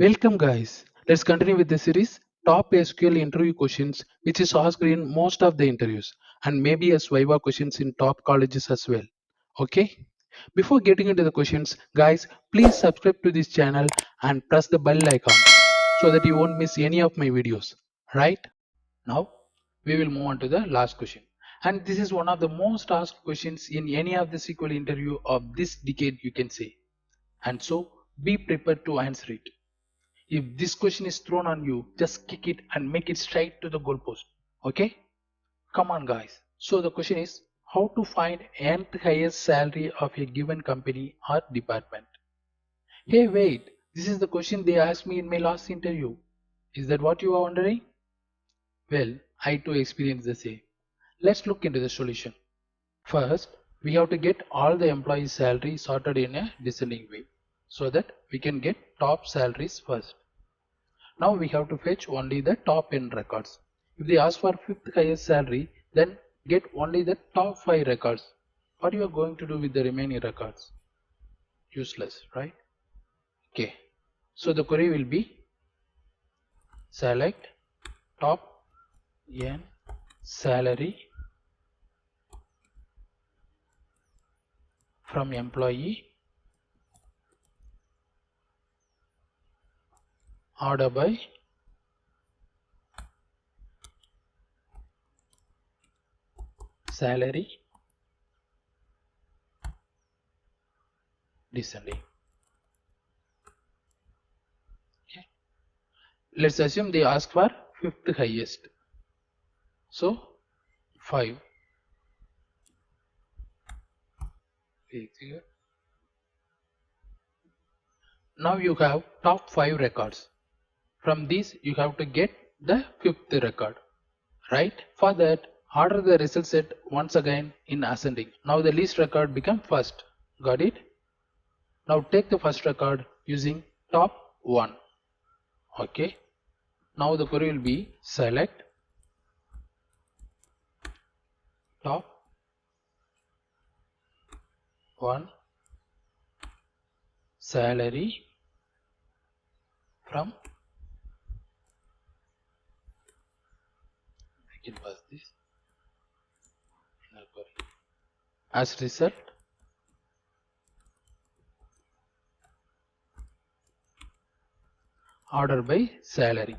Welcome, guys. Let's continue with the series Top SQL Interview Questions, which is asked in most of the interviews and maybe as Viva questions in top colleges as well. Okay? Before getting into the questions, guys, please subscribe to this channel and press the bell icon so that you won't miss any of my videos. Right? Now, we will move on to the last question. And this is one of the most asked questions in any of the SQL interview of this decade, you can say. And so, be prepared to answer it. If this question is thrown on you, just kick it and make it straight to the goalpost. Okay? Come on, guys. So the question is how to find nth highest salary of a given company or department. Hey, wait. This is the question they asked me in my last interview. Is that what you are wondering? Well, I too experienced the same. Let's look into the solution. First, we have to get all the employees' salary sorted in a descending way so that we can get top salaries first. Now we have to fetch only the top n records. If they ask for fifth highest salary, then get only the top 5 records. What you are going to do with the remaining records? Useless, right? Okay. So the query will be select top n salary from employee order by salary descending. Okay. Let's assume they ask for fifth highest. So 5. Now you have top 5 records. From these you have to get the fifth record, right? For that, order the result set once again in ascending. Now the least record become first. Got it? Now take the first record using top 1. Okay. Now the query will be select top 1 salary from, I can pass this as result order by salary.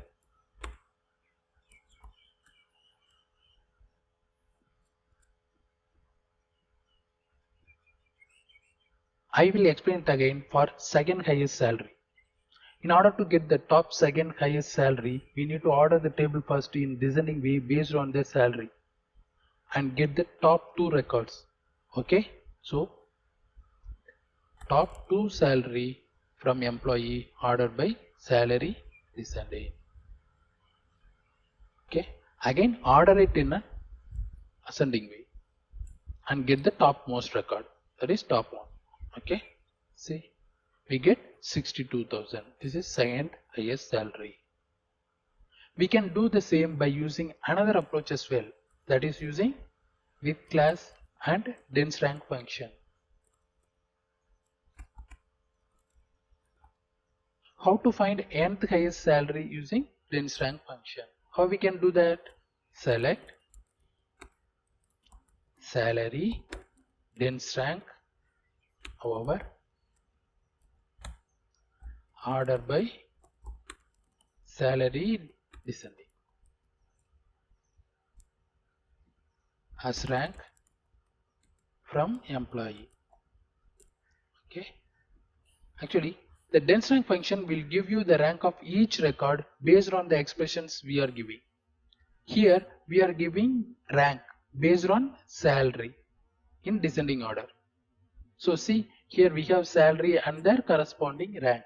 I will explain it again for second highest salary. In order to get the top second highest salary, we need to order the table first in descending way based on their salary and get the top 2 records. Okay, so top 2 salary from employee ordered by salary descending. Okay, again order it in a ascending way and get the topmost record, that is top one. Okay, see, we get 62,000. This is second highest salary. We can do the same by using another approach as well, that is using with class and dense rank function. How to find nth highest salary using dense rank function? How we can do that? Select salary dense rank over order by salary descending as rank from employee. Okay, actually the dense rank function will give you the rank of each record based on the expressions we are giving. Here we are giving rank based on salary in descending order. So see, here we have salary and their corresponding rank.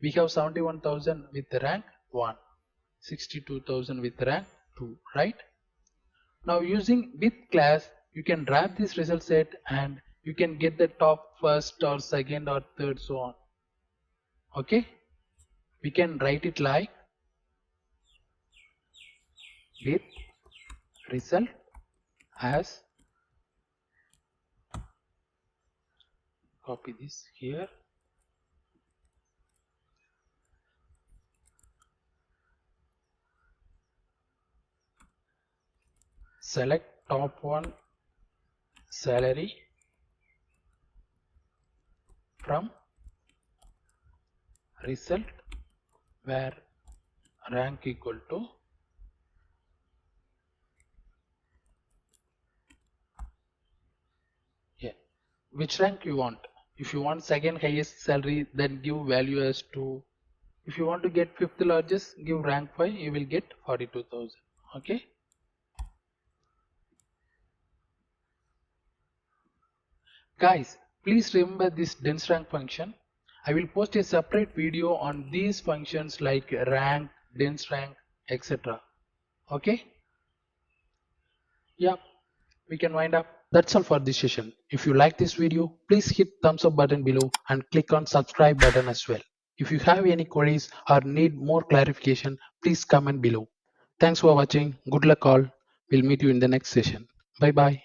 We have 71,000 with rank 1, 62,000 with rank 2, right? Now using with class, you can wrap this result set and you can get the top first or second or third, so on. Okay, we can write it like with result as, copy this here, select top one salary from result where rank equal to yeah, which rank you want. If you want second highest salary, then give value as 2. If you want to get fifth largest, give rank 5, you will get 42,000. Okay. Guys, please remember this dense rank function. I will post a separate video on these functions like rank, dense rank, etc. Okay. Yeah, we can wind up. That's all for this session. If you like this video, please hit thumbs up button below and click on subscribe button as well. If you have any queries or need more clarification, please comment below. Thanks for watching. Good luck all. We'll meet you in the next session. Bye bye.